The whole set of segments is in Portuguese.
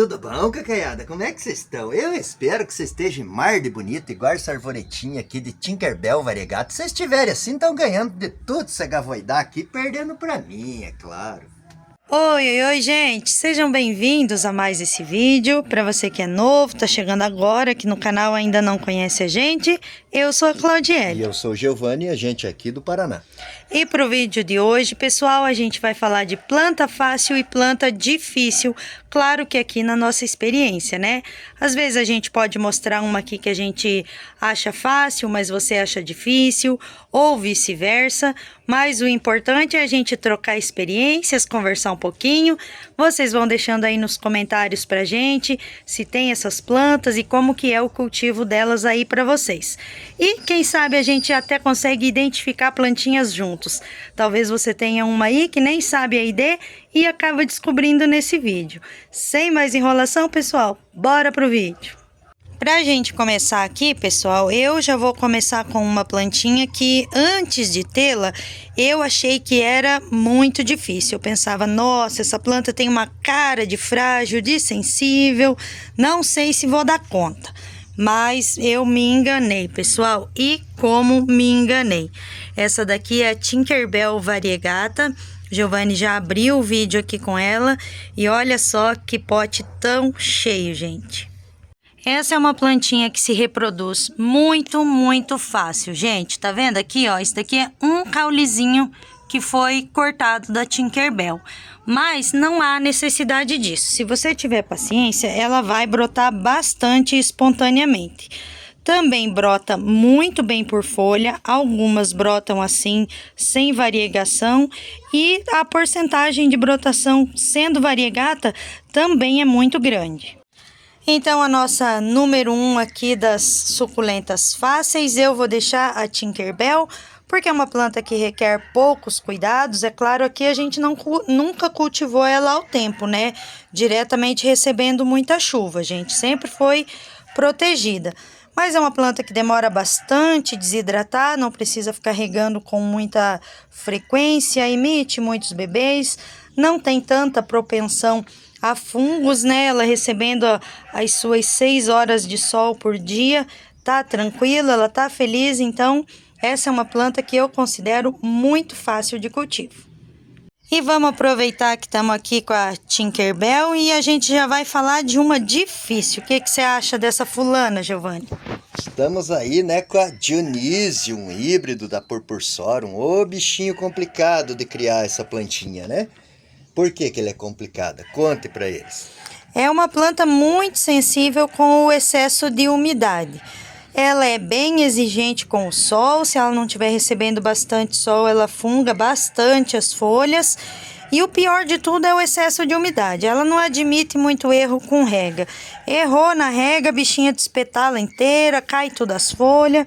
Tudo bom, cacaiada? Como é que vocês estão? Eu espero que vocês estejam mar de bonito, igual essa arvoretinha aqui de Tinkerbell variegata. Se vocês estiverem assim, estão ganhando de tudo essa gavoidá aqui, perdendo pra mim, é claro. Oi, gente! Sejam bem-vindos a mais esse vídeo. Para você que é novo, tá chegando agora, que no canal ainda não conhece a gente, eu sou a Claudiele. E eu sou o Giovanni, a gente aqui do Paraná. E pro vídeo de hoje, pessoal, a gente vai falar de planta fácil e planta difícil. Claro que aqui na nossa experiência, né? Às vezes a gente pode mostrar uma aqui que a gente acha fácil, mas você acha difícil, ou vice-versa. Mas o importante é a gente trocar experiências, conversar um pouquinho. Vocês vão deixando aí nos comentários pra gente se tem essas plantas e como que é o cultivo delas aí pra vocês. E quem sabe a gente até consegue identificar plantinhas juntos. Talvez você tenha uma aí que nem sabe a ID e acaba descobrindo nesse vídeo. Sem mais enrolação, pessoal, bora pro vídeo. Pra gente começar aqui, pessoal, eu já vou começar com uma plantinha que antes de tê-la, eu achei que era muito difícil. Eu pensava, nossa, essa planta tem uma cara de frágil, de sensível, não sei se vou dar conta. Mas eu me enganei, pessoal, e como me enganei. Essa daqui é a Tinkerbell variegata. Giovanni já abriu o vídeo aqui com ela e olha só que pote tão cheio, gente. Essa é uma plantinha que se reproduz muito fácil, gente. Tá vendo aqui, ó? Isso daqui é um caulezinho que foi cortado da Tinkerbell. Mas não há necessidade disso. Se você tiver paciência, ela vai brotar bastante espontaneamente. Também brota muito bem por folha, algumas brotam assim, sem variegação, e a porcentagem de brotação sendo variegata também é muito grande. Então, a nossa número 1 aqui das suculentas fáceis, eu vou deixar a Tinkerbell, porque é uma planta que requer poucos cuidados. É claro, aqui a gente nunca cultivou ela ao tempo, né? Diretamente recebendo muita chuva, gente. Sempre foi protegida. Mas é uma planta que demora bastante a desidratar, não precisa ficar regando com muita frequência, emite muitos bebês, não tem tanta propensão a fungos, né? Ela recebendo as suas 6 horas de sol por dia, tá tranquila, ela tá feliz, então essa é uma planta que eu considero muito fácil de cultivo. E vamos aproveitar que estamos aqui com a Tinkerbell e a gente já vai falar de uma difícil. O que você acha dessa fulana, Giovanni? Estamos aí, né, com a Dionísio, um híbrido da Purpursorum. Ô, bichinho complicado de criar essa plantinha, né? Por que ele é complicado? Conte para eles. É uma planta muito sensível com o excesso de umidade. Ela é bem exigente com o sol. Se ela não estiver recebendo bastante sol, ela funga bastante as folhas. E o pior de tudo é o excesso de umidade. Ela não admite muito erro com rega. Errou na rega, a bichinha despetala inteira, cai todas as folhas.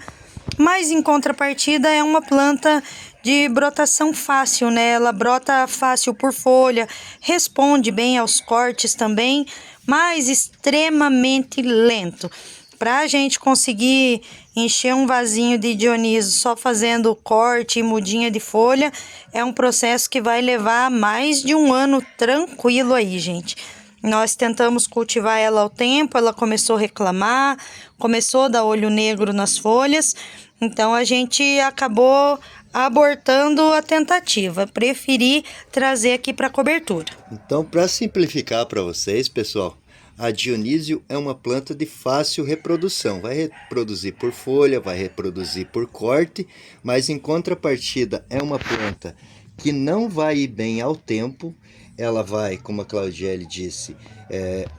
Mas em contrapartida é uma planta de brotação fácil, né? Ela brota fácil por folha, responde bem aos cortes também, mas extremamente lento. Para a gente conseguir encher um vasinho de Dionísio só fazendo corte e mudinha de folha, é um processo que vai levar mais de um ano tranquilo aí, gente. Nós tentamos cultivar ela ao tempo, ela começou a reclamar, começou a dar olho negro nas folhas, então a gente acabou abortando a tentativa, preferi trazer aqui para cobertura. Então, para simplificar para vocês, pessoal, a Dionísio é uma planta de fácil reprodução. Vai reproduzir por folha, vai reproduzir por corte, mas em contrapartida é uma planta que não vai ir bem ao tempo. Ela vai, como a Claudiele disse,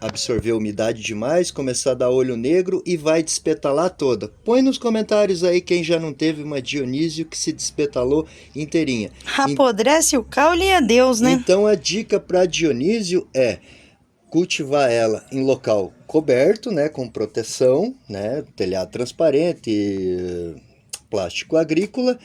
absorver umidade demais, começar a dar olho negro e vai despetalar toda. Põe nos comentários aí quem já não teve uma Dionísio que se despetalou inteirinha. Apodrece o caule e adeus, né? Então a dica para Dionísio é cultivar ela em local coberto, né, com proteção, né, telhado transparente, plástico agrícola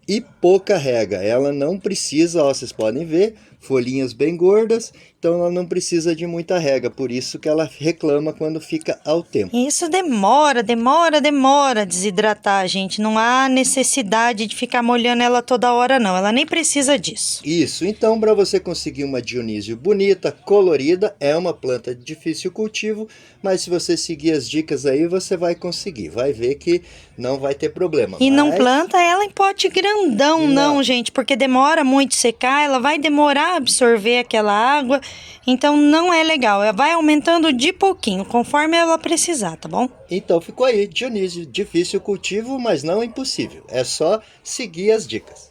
e pouca rega. Ela não precisa, ó, vocês podem ver, folhinhas bem gordas, então ela não precisa de muita rega, por isso que ela reclama quando fica ao tempo. Isso demora a desidratar, gente. Não há necessidade de ficar molhando ela toda hora, não. Ela nem precisa disso. Isso, então para você conseguir uma Dionísio bonita, colorida, é uma planta de difícil cultivo, mas se você seguir as dicas aí, você vai conseguir, vai ver que não vai ter problema. E não planta ela em pote grandão, não, gente, porque demora muito secar, ela vai demorar a absorver aquela água, então não é legal. Ela vai aumentando de pouquinho, conforme ela precisar, tá bom? Então ficou aí, Dionísio, difícil cultivo, mas não impossível. É só seguir as dicas.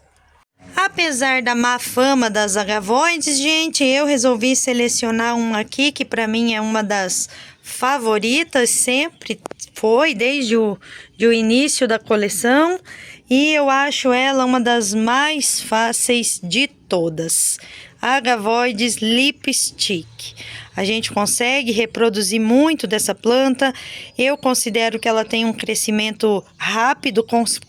Apesar da má fama das agavoides, gente, eu resolvi selecionar uma aqui que para mim é uma das favoritas, sempre foi desde o início da coleção, e eu acho ela uma das mais fáceis de todas. Agavoides lipstick. A gente consegue reproduzir muito dessa planta. Eu considero que ela tem um crescimento rápido,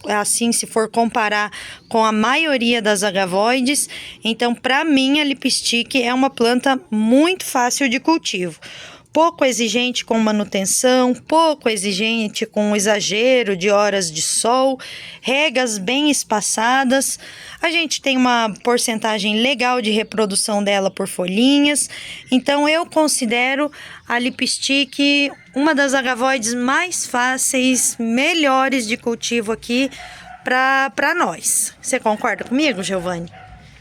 assim, se for comparar com a maioria das agavoides. Então, para mim, a lipstick é uma planta muito fácil de cultivo. Pouco exigente com manutenção, pouco exigente com exagero de horas de sol, regas bem espaçadas. A gente tem uma porcentagem legal de reprodução dela por folhinhas, então eu considero a lipstick uma das agavoides mais fáceis, melhores de cultivo aqui para nós. Você concorda comigo, Giovanni?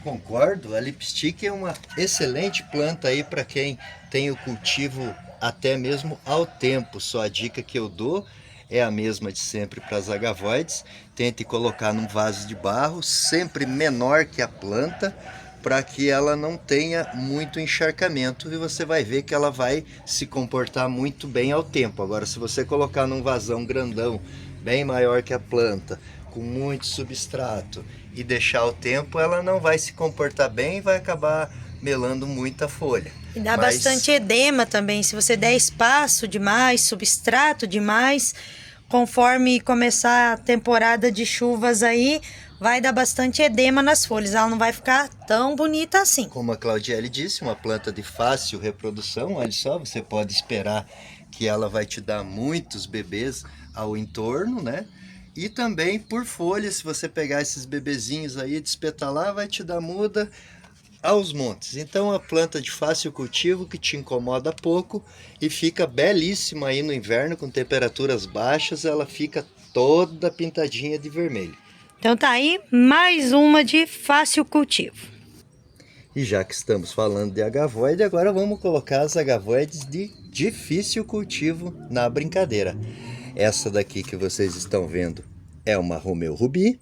Concordo, a lipstick é uma excelente planta aí para quem tem o cultivo até mesmo ao tempo. Só a dica que eu dou é a mesma de sempre para as agavoides. Tente colocar num vaso de barro, sempre menor que a planta, para que ela não tenha muito encharcamento, e você vai ver que ela vai se comportar muito bem ao tempo. Agora, se você colocar num vasão grandão, bem maior que a planta, com muito substrato, e deixar o tempo, ela não vai se comportar bem e vai acabar melando muita folha. E dá bastante edema também, se você der espaço demais, substrato demais, conforme começar a temporada de chuvas aí, vai dar bastante edema nas folhas, ela não vai ficar tão bonita assim. Como a Claudiele disse, uma planta de fácil reprodução, olha só, você pode esperar que ela vai te dar muitos bebês ao entorno, né? E também por folha, se você pegar esses bebezinhos aí e despetalar, vai te dar muda aos montes. Então, a planta de fácil cultivo que te incomoda pouco e fica belíssima aí no inverno com temperaturas baixas, ela fica toda pintadinha de vermelho. Então tá aí mais uma de fácil cultivo. E já que estamos falando de agavoide, agora vamos colocar as agavoides de difícil cultivo na brincadeira. Essa daqui que vocês estão vendo é uma Romeu Rubi,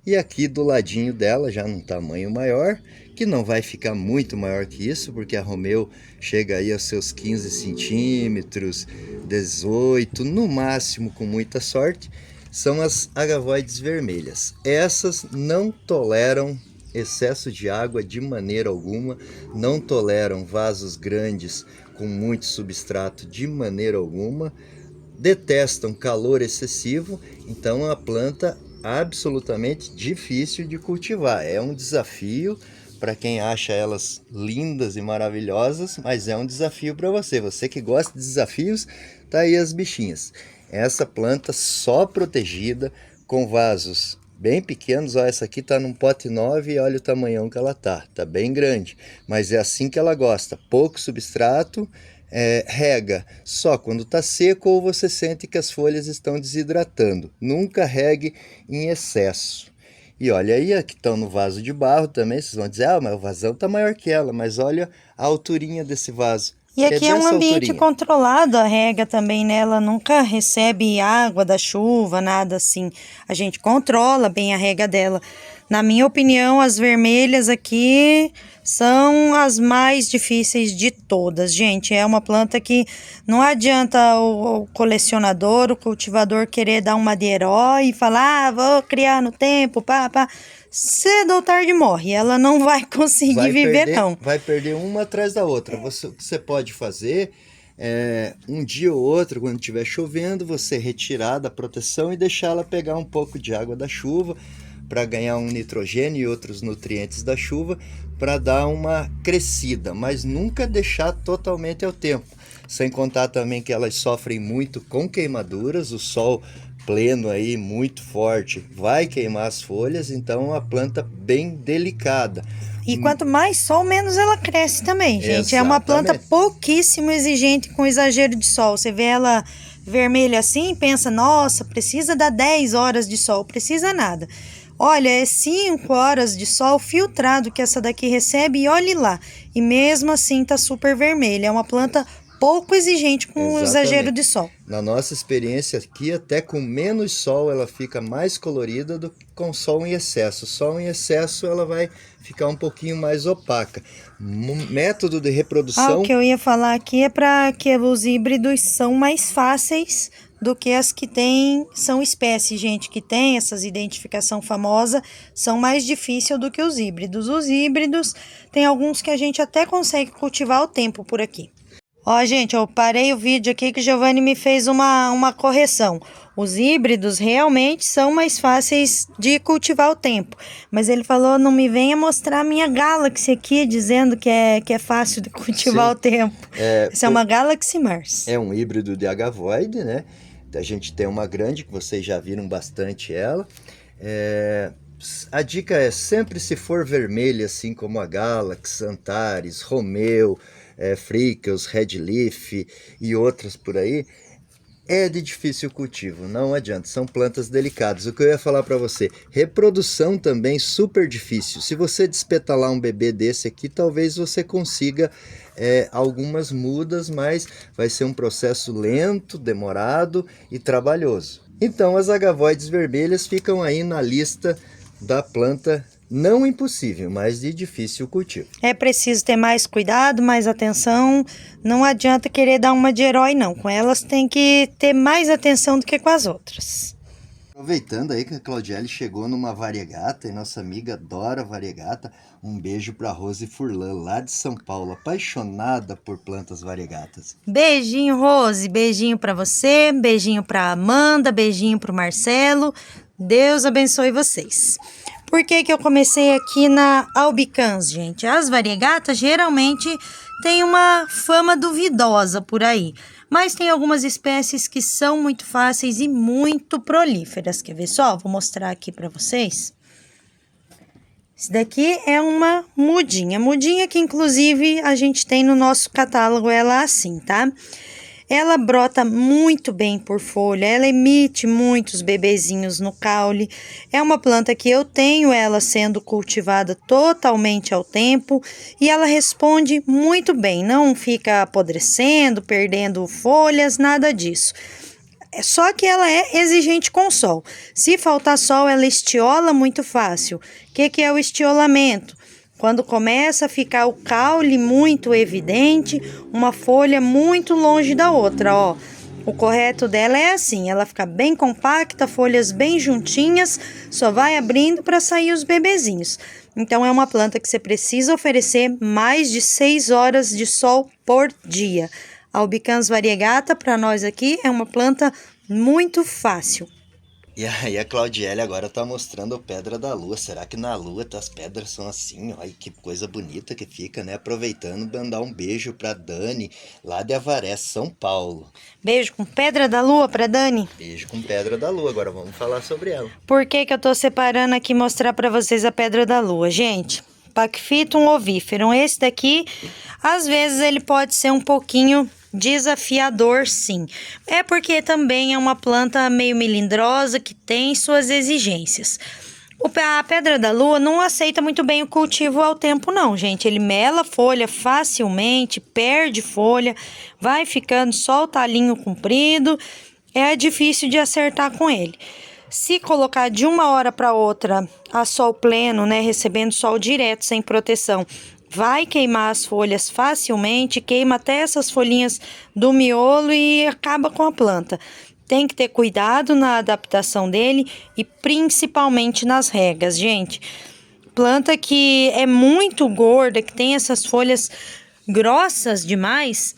e aqui do ladinho dela, já num tamanho maior, que não vai ficar muito maior que isso, porque a Romeu chega aí aos seus 15 centímetros, 18, no máximo com muita sorte, são as agavoides vermelhas. Essas não toleram excesso de água de maneira alguma, não toleram vasos grandes com muito substrato de maneira alguma, detestam calor excessivo, então é uma planta absolutamente difícil de cultivar. É um desafio para quem acha elas lindas e maravilhosas, mas é um desafio para você. Você que gosta de desafios, tá aí as bichinhas. Essa planta só protegida, com vasos bem pequenos. Ó, essa aqui tá num pote 9 e olha o tamanhão que ela tá bem grande, mas é assim que ela gosta, pouco substrato, rega só quando está seco ou você sente que as folhas estão desidratando. Nunca regue em excesso. E olha aí, aqui estão no vaso de barro também, vocês vão dizer, mas o vasão está maior que ela, mas olha a alturinha desse vaso. E aqui é um ambiente controlado, a rega também, né? Ela nunca recebe água da chuva, nada assim. A gente controla bem a rega dela. Na minha opinião, as vermelhas aqui são as mais difíceis de todas, gente. É uma planta que não adianta o colecionador, o cultivador querer dar uma de herói e falar, vou criar no tempo, pá. Cedo ou tarde morre, ela não vai conseguir viver, não. Vai perder uma atrás da outra. O que você pode fazer um dia ou outro, quando estiver chovendo, você retirar da proteção e deixar ela pegar um pouco de água da chuva, para ganhar um nitrogênio e outros nutrientes da chuva, para dar uma crescida, mas nunca deixar totalmente ao tempo. Sem contar também que elas sofrem muito com queimaduras, o sol pleno aí muito forte vai queimar as folhas, então é uma planta bem delicada. E quanto mais sol, menos ela cresce também, gente. É uma planta pouquíssimo exigente com exagero de sol. Você vê ela vermelha assim e pensa, nossa, precisa dar 10 horas de sol. Precisa nada. Olha, é 5 horas de sol filtrado que essa daqui recebe e olhe lá. E mesmo assim tá super vermelha. É uma planta pouco exigente com o exagero de sol. Na nossa experiência aqui, até com menos sol ela fica mais colorida do que com sol em excesso. Sol em excesso ela vai ficar um pouquinho mais opaca. Método de reprodução... O que eu ia falar aqui é para que os híbridos são mais fáceis do que as que tem, são espécies, gente, que tem essas identificação famosa, são mais difíceis do que os híbridos. Os híbridos, tem alguns que a gente até consegue cultivar ao tempo por aqui. Ó, gente, eu parei o vídeo aqui que o Giovanni me fez uma correção. Os híbridos realmente são mais fáceis de cultivar ao tempo. Mas ele falou, não me venha mostrar a minha Galaxy aqui, dizendo que é fácil de cultivar ao tempo. Essa é uma Galaxy Mars. É um híbrido de Agavoide, né? A gente tem uma grande, que vocês já viram bastante ela. A dica é sempre, se for vermelha, assim como a Galaxy, Antares, Romeo, Frickles, Red Leaf e outras por aí, é de difícil cultivo, não adianta, são plantas delicadas. O que eu ia falar para você, reprodução também super difícil. Se você despetalar um bebê desse aqui, talvez você consiga algumas mudas, mas vai ser um processo lento, demorado e trabalhoso. Então as agavoides vermelhas ficam aí na lista da planta não impossível, mas de difícil cultivo. É preciso ter mais cuidado, mais atenção. Não adianta querer dar uma de herói, não. Com elas tem que ter mais atenção do que com as outras. Aproveitando aí que a Claudiele chegou numa variegata, e nossa amiga adora variegata, um beijo para Rose Furlan, lá de São Paulo, apaixonada por plantas variegatas. Beijinho, Rose, beijinho para você, beijinho para Amanda, beijinho para o Marcelo. Deus abençoe vocês. Por que eu comecei aqui na Albicans, gente? As variegatas geralmente têm uma fama duvidosa por aí, mas tem algumas espécies que são muito fáceis e muito prolíferas. Quer ver só? Vou mostrar aqui para vocês. Esse daqui é uma mudinha. Mudinha que inclusive a gente tem no nosso catálogo ela assim, tá? Ela brota muito bem por folha, ela emite muitos bebezinhos no caule. É uma planta que eu tenho ela sendo cultivada totalmente ao tempo e ela responde muito bem, não fica apodrecendo, perdendo folhas, nada disso. Só que ela é exigente com sol. Se faltar sol, ela estiola muito fácil. O que é o estiolamento? Quando começa a ficar o caule muito evidente, uma folha muito longe da outra, ó. O correto dela é assim, ela fica bem compacta, folhas bem juntinhas, só vai abrindo para sair os bebezinhos. Então é uma planta que você precisa oferecer mais de 6 horas de sol por dia. A Albicans variegata, para nós aqui, é uma planta muito fácil. E aí a Claudiele agora tá mostrando a pedra da lua. Será que na lua as pedras são assim? Olha que coisa bonita que fica, né? Aproveitando, mandar um beijo pra Dani, lá de Avaré, São Paulo. Beijo com pedra da lua pra Dani. Beijo com pedra da lua, agora vamos falar sobre ela. Por que eu tô separando aqui e mostrar pra vocês a pedra da lua? Gente, Pachyphytum oviferum, esse daqui, às vezes ele pode ser um pouquinho desafiador, sim. É porque também é uma planta meio melindrosa que tem suas exigências. A pedra da lua não aceita muito bem o cultivo ao tempo, não, gente. Ele mela folha facilmente, perde folha, vai ficando só o talinho comprido. É difícil de acertar com ele. Se colocar de uma hora para outra a sol pleno, né, recebendo sol direto, sem proteção, vai queimar as folhas facilmente, queima até essas folhinhas do miolo e acaba com a planta. Tem que ter cuidado na adaptação dele e principalmente nas regas, gente. Planta que é muito gorda, que tem essas folhas grossas demais,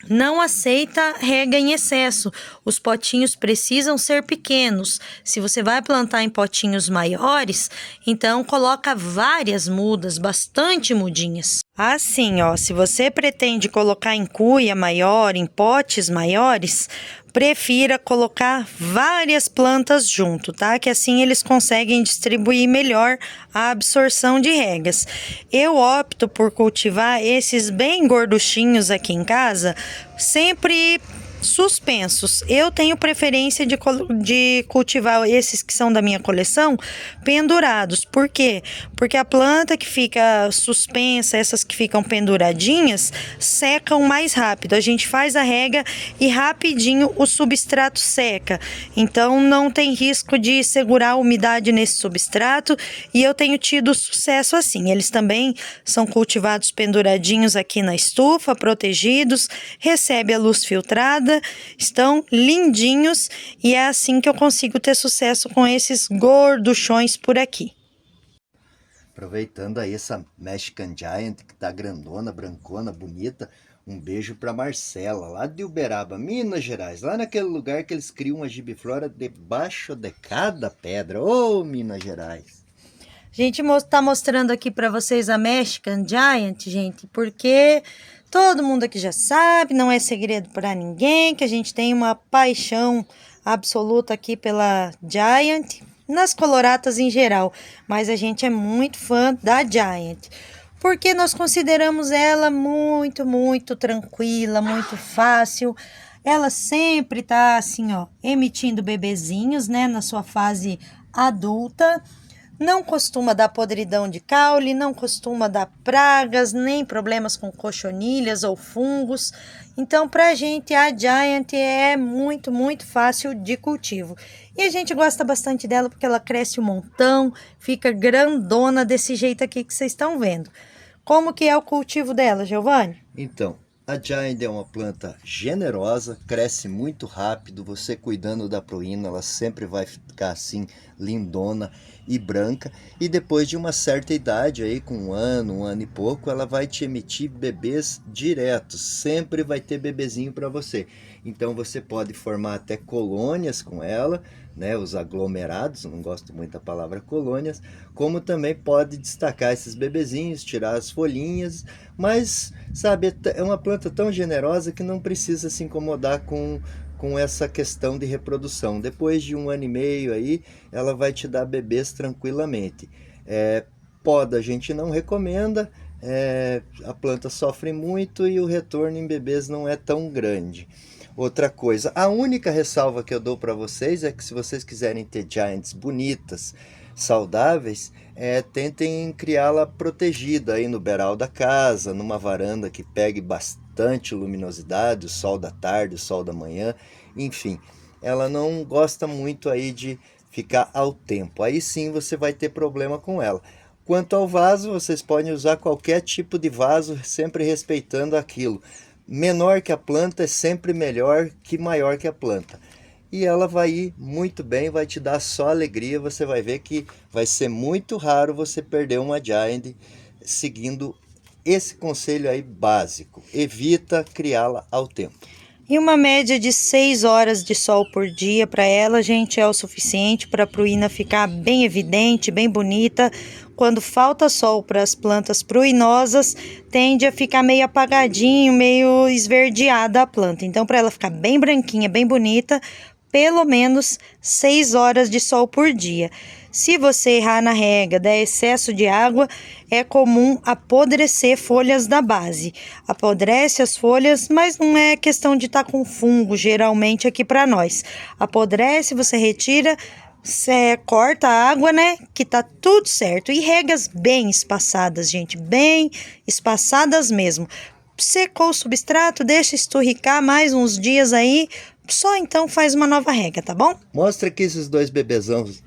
não aceita rega em excesso. Os potinhos precisam ser pequenos. Se você vai plantar em potinhos maiores, então coloca várias mudas, bastante mudinhas. Assim, ó, se você pretende colocar em cuia maior, em potes maiores, prefira colocar várias plantas junto, tá? Que assim eles conseguem distribuir melhor a absorção de regas. Eu opto por cultivar esses bem gorduchinhos aqui em casa, sempre suspensos. Eu tenho preferência de cultivar esses que são da minha coleção pendurados. Por quê? Porque a planta que fica suspensa, essas que ficam penduradinhas, secam mais rápido. A gente faz a rega e rapidinho o substrato seca. Então não tem risco de segurar a umidade nesse substrato e eu tenho tido sucesso assim. Eles também são cultivados penduradinhos aqui na estufa, protegidos, recebe a luz filtrada, estão lindinhos e é assim que eu consigo ter sucesso com esses gorduchões por aqui. Aproveitando aí essa Mexican Giant que tá grandona, brancona, bonita, um beijo para Marcela, lá de Uberaba, Minas Gerais, lá naquele lugar que eles criam uma gibiflora debaixo de cada pedra. Ô, Minas Gerais! A gente tá mostrando aqui para vocês a Mexican Giant, gente, porque todo mundo aqui já sabe, não é segredo para ninguém, que a gente tem uma paixão absoluta aqui pela Giant, nas coloratas em geral, mas a gente é muito fã da Giant, porque nós consideramos ela muito tranquila, muito fácil. Ela sempre tá assim, ó, emitindo bebezinhos, né, na sua fase adulta. Não costuma dar podridão de caule, não costuma dar pragas, nem problemas com cochonilhas ou fungos. Então, pra gente, a Giant é muito fácil de cultivo. E a gente gosta bastante dela porque ela cresce um montão, fica grandona desse jeito aqui que vocês estão vendo. Como que é o cultivo dela, Giovanni? Então, a Giant é uma planta generosa, cresce muito rápido, você cuidando da pruína, ela sempre vai ficar assim, lindona e branca. E depois de uma certa idade, aí com um ano e pouco, ela vai te emitir bebês diretos, sempre vai ter bebezinho para você. Então você pode formar até colônias com ela, né, os aglomerados, não gosto muito da palavra colônias, como também pode destacar esses bebezinhos, tirar as folhinhas, mas, sabe, é uma planta tão generosa que não precisa se incomodar com essa questão de reprodução. Depois de 1 ano e meio aí, ela vai te dar bebês tranquilamente. Poda a gente não recomenda, a planta sofre muito e o retorno em bebês não é tão grande. Outra coisa, a única ressalva que eu dou para vocês é que se vocês quiserem ter Giants bonitas, saudáveis, tentem criá-la protegida aí no beiral da casa, numa varanda que pegue bastante luminosidade, o sol da tarde, o sol da manhã, enfim. Ela não gosta muito aí de ficar ao tempo, aí sim você vai ter problema com ela. Quanto ao vaso, vocês podem usar qualquer tipo de vaso, sempre respeitando aquilo. Menor que a planta é sempre melhor que maior que a planta. E ela vai ir muito bem, vai te dar só alegria. Você vai ver que vai ser muito raro você perder uma Giant seguindo esse conselho aí básico. Evita criá-la ao tempo. E uma média de 6 horas de sol por dia para ela, gente, é o suficiente para a pruína ficar bem evidente, bem bonita. Quando falta sol para as plantas pruinosas, tende a ficar meio apagadinho, meio esverdeada a planta. Então, para ela ficar bem branquinha, bem bonita, pelo menos 6 horas de sol por dia. Se você errar na rega, der excesso de água, é comum apodrecer folhas da base. Apodrece as folhas, mas não é questão de estar com fungo, geralmente aqui para nós. Apodrece, você retira, você corta a água, né? Que tá tudo certo. E regas bem espaçadas, gente, bem espaçadas mesmo. Secou o substrato, deixa esturricar mais uns dias aí, só então faz uma nova rega, tá bom? Mostra aqui esses dois bebezões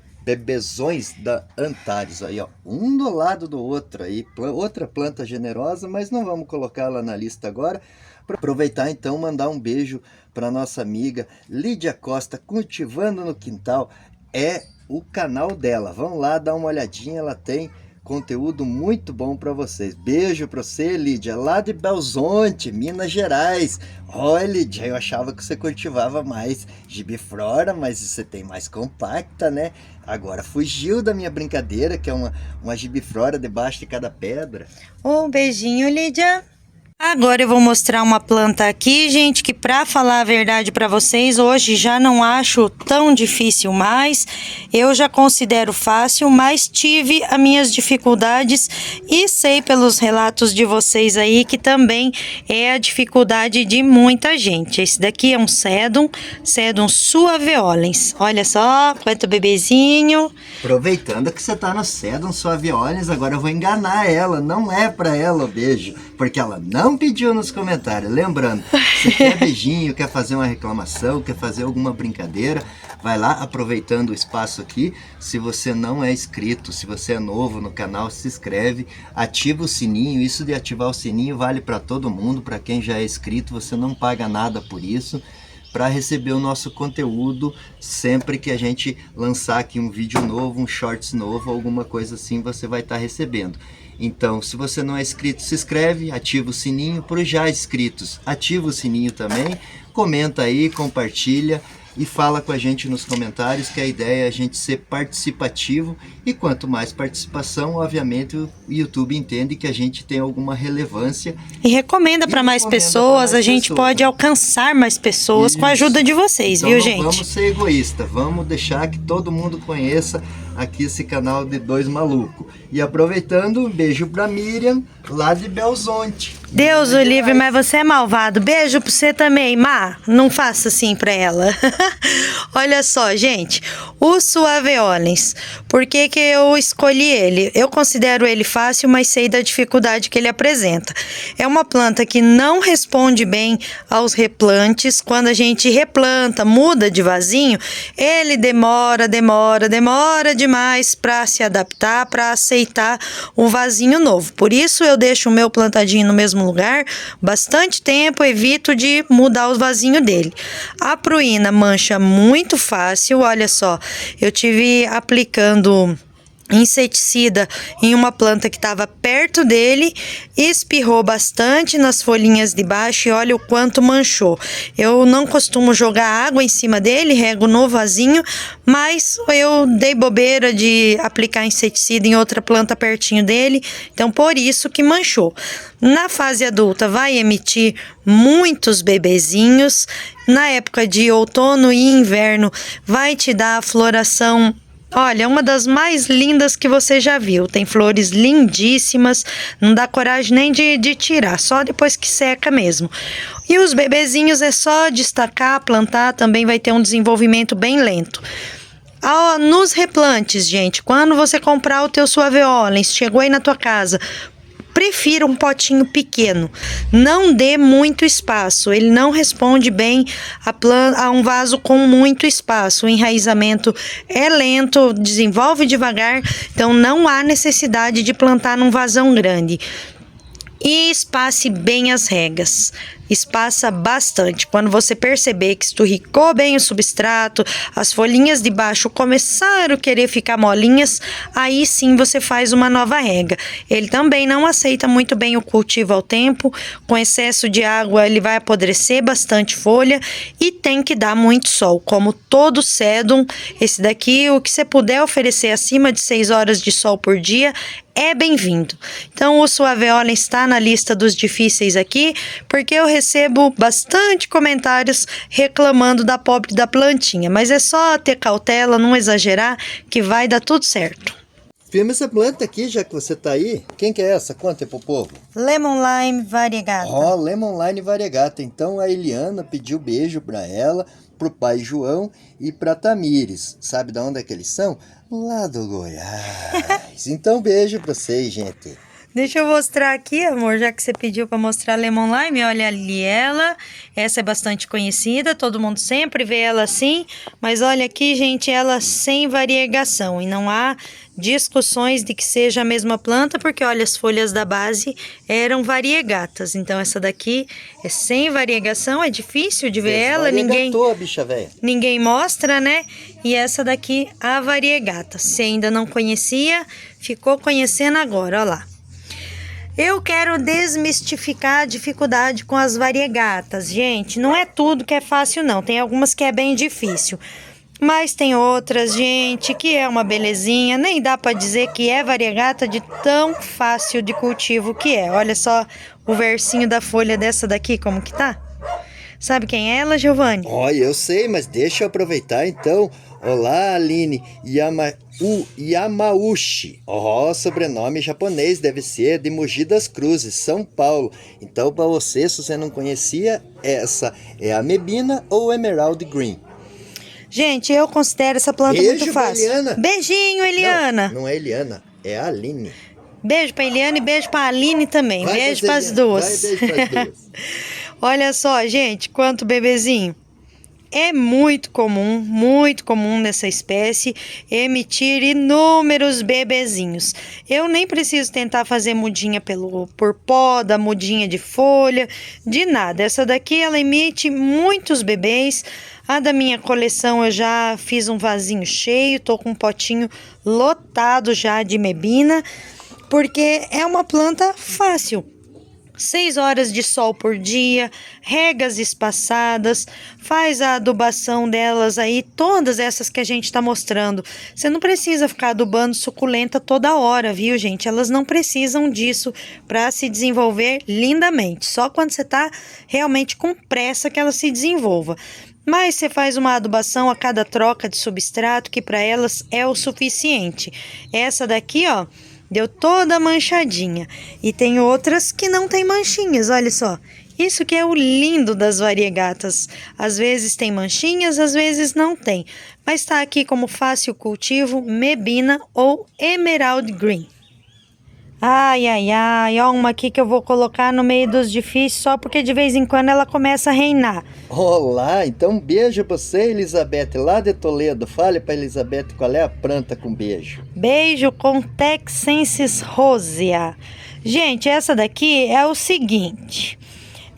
da Antares aí, ó, um do lado do outro aí, outra planta generosa, mas não vamos colocá-la na lista agora. Para aproveitar então, mandar um beijo para nossa amiga Lídia Costa, Cultivando no Quintal, é o canal dela. Vamos lá dar uma olhadinha, ela tem conteúdo muito bom para vocês. Beijo para você, Lídia, lá de Belzonte, Minas Gerais. Olha, Lídia, eu achava que você cultivava mais gibiflora, mas você tem mais compacta, né? Agora fugiu da minha brincadeira, que é uma gibiflora debaixo de cada pedra. Um beijinho, Lídia. Agora eu vou mostrar uma planta aqui, gente, que pra falar a verdade pra vocês, hoje já não acho tão difícil mais. Eu já considero fácil, mas tive as minhas dificuldades e sei pelos relatos de vocês aí que também é a dificuldade de muita gente. Esse daqui é um Sedum suaveolens. Olha só, quanto bebezinho. Aproveitando que você tá no Sedum suaveolens, agora eu vou enganar ela. Não é pra ela o beijo, porque ela não pediu nos comentários. Lembrando, você quer beijinho, quer fazer uma reclamação, quer fazer alguma brincadeira, vai lá, aproveitando o espaço aqui. Se você não é inscrito, se você é novo no canal, se inscreve, ativa o sininho. Isso de ativar o sininho vale para todo mundo, para quem já é inscrito, você não paga nada por isso, para receber o nosso conteúdo sempre que a gente lançar aqui um vídeo novo, um shorts novo, alguma coisa assim, você vai estar recebendo. Então, se você não é inscrito, se inscreve, ativa o sininho. Para os já inscritos, ativa o sininho também, comenta aí, compartilha e fala com a gente nos comentários, que a ideia é a gente ser participativo, e quanto mais participação, obviamente o YouTube entende que a gente tem alguma relevância. E recomenda para mais pessoas, a gente pode alcançar mais pessoas com a ajuda de vocês, então, viu, não gente? Vamos ser egoístas, vamos deixar que todo mundo conheça aqui esse canal de dois malucos. E aproveitando, um beijo pra Miriam, lá de Belzonte. Deus o livre, mas você é malvado. Beijo pra você também, Má. Não faça assim pra ela. Olha só, gente. O suaveolens. Por que que eu escolhi ele? Eu considero ele fácil, mas sei da dificuldade que ele apresenta. É uma planta que não responde bem aos replantes. Quando a gente replanta, muda de vasinho, ele demora demais para se adaptar, para aceitar o vasinho novo. Por isso eu deixo o meu plantadinho no mesmo lugar bastante tempo, evito de mudar o vasinho dele. A pruína mancha muito fácil, olha só, eu tive aplicando inseticida em uma planta que estava perto dele, espirrou bastante nas folhinhas de baixo e olha o quanto manchou. Eu não costumo jogar água em cima dele, rego no vasinho, mas eu dei bobeira de aplicar inseticida em outra planta pertinho dele, então por isso que manchou. Na fase adulta vai emitir muitos bebezinhos, na época de outono e inverno vai te dar a floração. Olha, uma das mais lindas que você já viu. Tem flores lindíssimas, não dá coragem nem de tirar, só depois que seca mesmo. E os bebezinhos é só destacar, plantar, também vai ter um desenvolvimento bem lento. Nos replantes, gente, quando você comprar o teu suaveolens, chegou aí na tua casa, prefira um potinho pequeno, não dê muito espaço, ele não responde bem a um vaso com muito espaço. O enraizamento é lento, desenvolve devagar, então não há necessidade de plantar num vasão grande. E espace bem as regas, espaça bastante. Quando você perceber que esturricou bem o substrato, as folhinhas de baixo começaram a querer ficar molinhas, aí sim você faz uma nova rega. Ele também não aceita muito bem o cultivo ao tempo, com excesso de água ele vai apodrecer bastante folha e tem que dar muito sol, como todo Sedum. Esse daqui, o que você puder oferecer acima de 6 horas de sol por dia, é bem-vindo. Então o suaveolens está na lista dos difíceis aqui, porque eu recebo bastante comentários reclamando da pobre da plantinha, mas é só ter cautela, não exagerar, que vai dar tudo certo. Filma essa planta aqui, já que você tá aí. Quem que é essa? Conta aí pro povo. Lemon Lime Variegata. Ó, Lemon Lime Variegata. Então a Eliana pediu beijo pra ela, pro pai João e pra Tamires. Sabe de onde é que eles são? Lá do Goiás. Então beijo pra vocês, gente. Deixa eu mostrar aqui, amor, já que você pediu para mostrar a Lemon Lime, olha ali ela, essa é bastante conhecida, todo mundo sempre vê ela assim, mas olha aqui, gente, ela sem variegação, e não há discussões de que seja a mesma planta, porque olha, as folhas da base eram variegatas. Então essa daqui é sem variegação, é difícil de ver ela, bicha velha. ninguém mostra, né? E essa daqui, a variegata. Se ainda não conhecia, ficou conhecendo agora, ó lá. Eu quero desmistificar a dificuldade com as variegatas. Gente, não é tudo que é fácil, não. Tem algumas que é bem difícil. Mas tem outras, gente, que é uma belezinha. Nem dá para dizer que é variegata de tão fácil de cultivo que é. Olha só o versinho da folha dessa daqui, como que tá? Sabe quem é ela, Giovanni? Olha, eu sei, mas deixa eu aproveitar então. Olá, Aline Yamauchi. Sobrenome japonês, deve ser de Mogi das Cruzes, São Paulo. Então, para você, se você não conhecia, essa é a Mebina ou Emerald Green. Gente, eu considero essa planta muito fácil. Eliana. Beijinho, Eliana. Não é Eliana, é a Aline. Beijo pra Eliana e beijo pra Aline também. Vai, beijo pras duas. Vai, beijo pras duas. Olha só, gente, quanto bebezinho. É muito comum nessa espécie emitir inúmeros bebezinhos. Eu nem preciso tentar fazer mudinha por poda, mudinha de folha, de nada. Essa daqui ela emite muitos bebês. A da minha coleção eu já fiz um vasinho cheio, tô com um potinho lotado já de mebina, porque é uma planta fácil. 6 horas de sol por dia, regas espaçadas, faz a adubação delas aí, todas essas que a gente está mostrando. Você não precisa ficar adubando suculenta toda hora, viu, gente? Elas não precisam disso para se desenvolver lindamente. Só quando você está realmente com pressa que ela se desenvolva. Mas você faz uma adubação a cada troca de substrato, que para elas é o suficiente. Essa daqui, ó, deu toda manchadinha. E tem outras que não tem manchinhas, olha só. Isso que é o lindo das variegatas. Às vezes tem manchinhas, às vezes não tem. Mas está aqui como fácil cultivo, Mebina ou Emerald Green. Ai, ó uma aqui que eu vou colocar no meio dos difíceis, só porque de vez em quando ela começa a reinar. Olá, então um beijo pra você, Elizabeth, lá de Toledo. Fale pra Elizabeth qual é a planta com beijo. Beijo com Texensis rosea. Gente, essa daqui é o seguinte.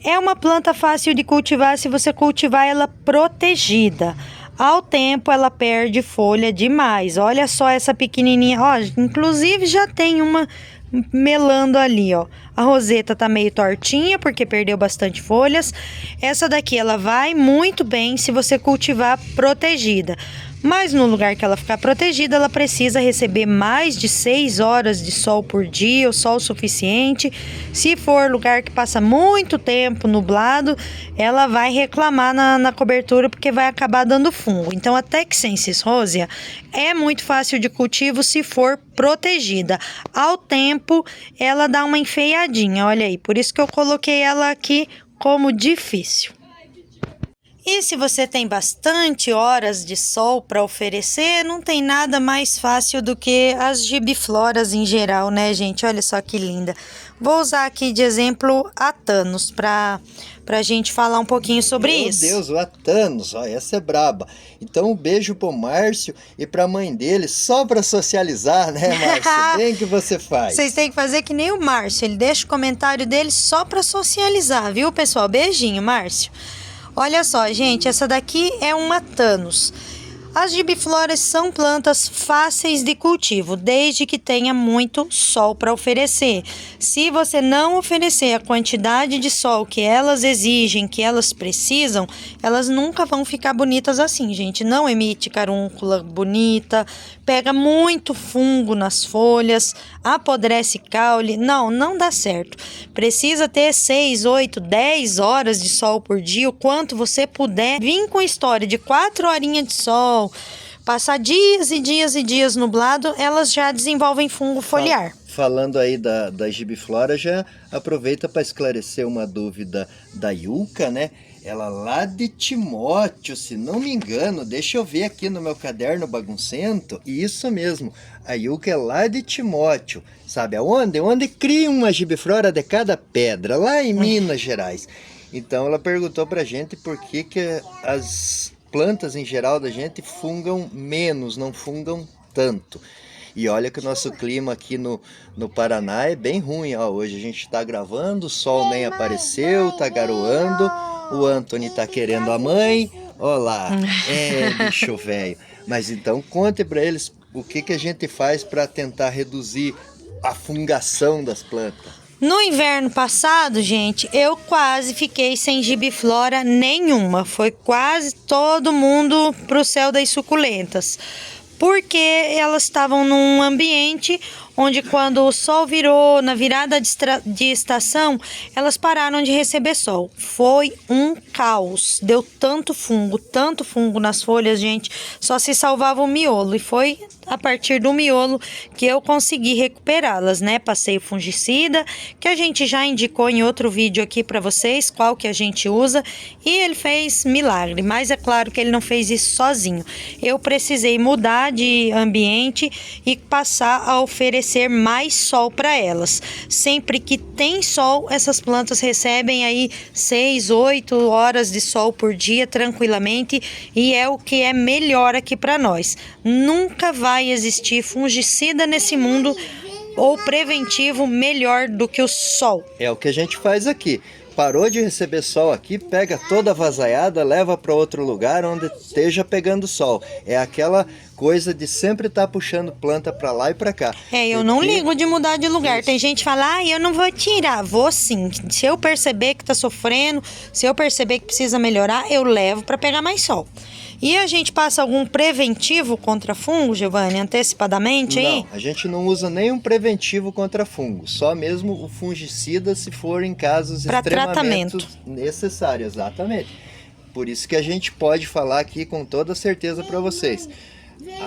É uma planta fácil de cultivar se você cultivar ela protegida. Ao tempo ela perde folha demais. Olha só essa pequenininha. Ó, inclusive já tem uma melando ali, ó. A roseta tá meio tortinha porque perdeu bastante folhas. Essa daqui ela vai muito bem se você cultivar protegida. Mas no lugar que ela ficar protegida, ela precisa receber mais de 6 horas de sol por dia, o sol suficiente. Se for lugar que passa muito tempo nublado, ela vai reclamar na cobertura porque vai acabar dando fungo. Então a Texensis rosea é muito fácil de cultivo se for protegida. Ao tempo, ela dá uma enfeiadinha, olha aí. Por isso que eu coloquei ela aqui como difícil. E se você tem bastante horas de sol para oferecer, não tem nada mais fácil do que as gibifloras em geral, né, gente? Olha só que linda. Vou usar aqui de exemplo a Thanos para a gente falar um pouquinho sobre isso. Meu Deus, o Thanos, ó, essa é braba. Então um beijo pro Márcio e pra mãe dele, só para socializar, né, Márcio? Bem que você faz. Vocês têm que fazer que nem o Márcio, ele deixa o comentário dele só para socializar, viu, pessoal? Beijinho, Márcio. Olha só, gente, essa daqui é uma Thanos. As gibifloras são plantas fáceis de cultivo, desde que tenha muito sol para oferecer. Se você não oferecer a quantidade de sol que elas exigem, que elas precisam, elas nunca vão ficar bonitas assim, gente. Não emite carúncula bonita, pega muito fungo nas folhas, apodrece caule. Não dá certo. Precisa ter 6, 8, 10 horas de sol por dia, o quanto você puder. Vim com história de 4 horinhas de sol, passar dias e dias e dias nublado, elas já desenvolvem fungo foliar. Falando aí da gibiflora, já aproveita para esclarecer uma dúvida da Yuka, né? Ela lá de Timóteo, se não me engano, deixa eu ver aqui no meu caderno baguncento. Isso mesmo, a Yuka é lá de Timóteo, sabe aonde? Onde cria uma gibiflora de cada pedra, lá em Minas Gerais. Então ela perguntou pra gente por que as plantas em geral da gente fungam menos, não fungam tanto. E olha que o nosso clima aqui no Paraná é bem ruim, ó. Hoje a gente está gravando, o sol nem apareceu, tá garoando, o Anthony tá querendo a mãe. Olá, bicho velho. Mas então conte para eles o que a gente faz para tentar reduzir a fungação das plantas. No inverno passado, gente, eu quase fiquei sem gibiflora nenhuma. Foi quase todo mundo pro céu das suculentas. Porque elas estavam num ambiente onde, quando o sol virou, na virada de estação, elas pararam de receber sol. Foi um caos. Deu tanto fungo nas folhas, gente. Só se salvava o miolo. E foi a partir do miolo que eu consegui recuperá-las, né? Passei o fungicida, que a gente já indicou em outro vídeo aqui para vocês, qual que a gente usa. E ele fez milagre. Mas é claro que ele não fez isso sozinho. Eu precisei mudar de ambiente e passar a oferecer mais sol para elas. Sempre que tem sol, essas plantas recebem aí 6, 8 horas de sol por dia tranquilamente, e é o que é melhor aqui para nós. Nunca vai existir fungicida nesse mundo ou preventivo melhor do que o sol. É o que a gente faz aqui. Parou de receber sol aqui, pega toda a vazaiada, leva para outro lugar onde esteja pegando sol. É aquela coisa de sempre estar puxando planta para lá e para cá. Eu não ligo de mudar de lugar. Isso. Tem gente que fala, eu não vou tirar. Vou sim. Se eu perceber que tá sofrendo, se eu perceber que precisa melhorar, eu levo para pegar mais sol. E a gente passa algum preventivo contra fungo, Giovanni, antecipadamente aí? Não, a gente não usa nenhum preventivo contra fungo, só mesmo o fungicida se for em casos pra extremamente tratamento necessários, exatamente. Por isso que a gente pode falar aqui com toda certeza para vocês.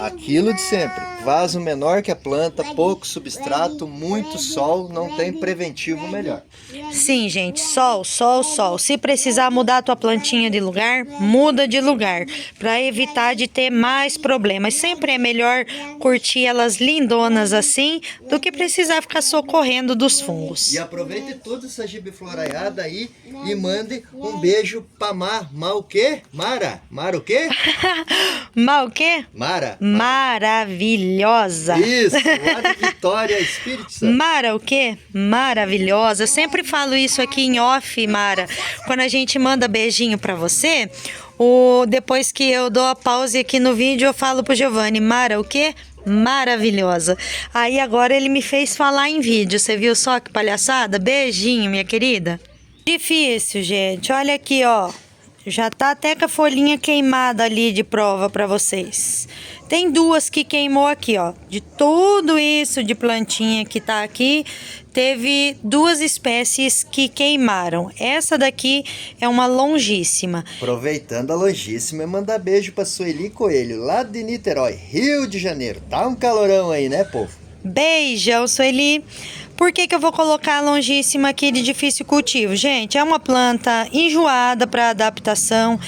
Aquilo de sempre, vaso menor que a planta, pouco substrato, muito sol, não tem preventivo melhor. Sim, gente, sol. Se precisar mudar a tua plantinha de lugar, muda de lugar, para evitar de ter mais problemas. Sempre é melhor curtir elas lindonas assim, do que precisar ficar socorrendo dos fungos. E aproveite toda essa gibifloraiada aí e mande um beijo pra o quê? Mara o quê? O quê? Mara. Maravilhosa. Isso, lá de Vitória, Espírito Santo. Mara o quê? Maravilhosa. Eu sempre falo isso aqui em off, Mara. Quando a gente manda beijinho pra você, depois que eu dou a pause aqui no vídeo, eu falo pro Giovanni, Mara o quê? Maravilhosa. Aí agora ele me fez falar em vídeo. Você viu só que palhaçada? Beijinho, minha querida. Difícil, gente. Olha aqui, ó. Já tá até com a folhinha queimada ali de prova para vocês. Tem duas que queimou aqui, ó. De tudo isso de plantinha que tá aqui, teve 2 espécies que queimaram. Essa daqui é uma longíssima. Aproveitando a longíssima, é mandar beijo pra Sueli Coelho, lá de Niterói, Rio de Janeiro. Tá um calorão aí, né, povo? Beijão, Sueli. Por que eu vou colocar a longíssima aqui de difícil cultivo? Gente, é uma planta enjoada para adaptação.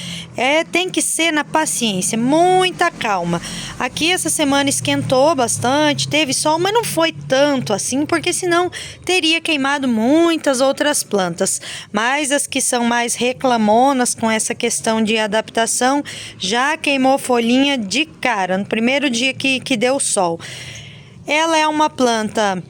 Tem que ser na paciência, muita calma. Aqui essa semana esquentou bastante, teve sol, mas não foi tanto assim, porque senão teria queimado muitas outras plantas. Mas as que são mais reclamonas com essa questão de adaptação, já queimou folhinha de cara, no primeiro dia que deu sol. Ela é uma planta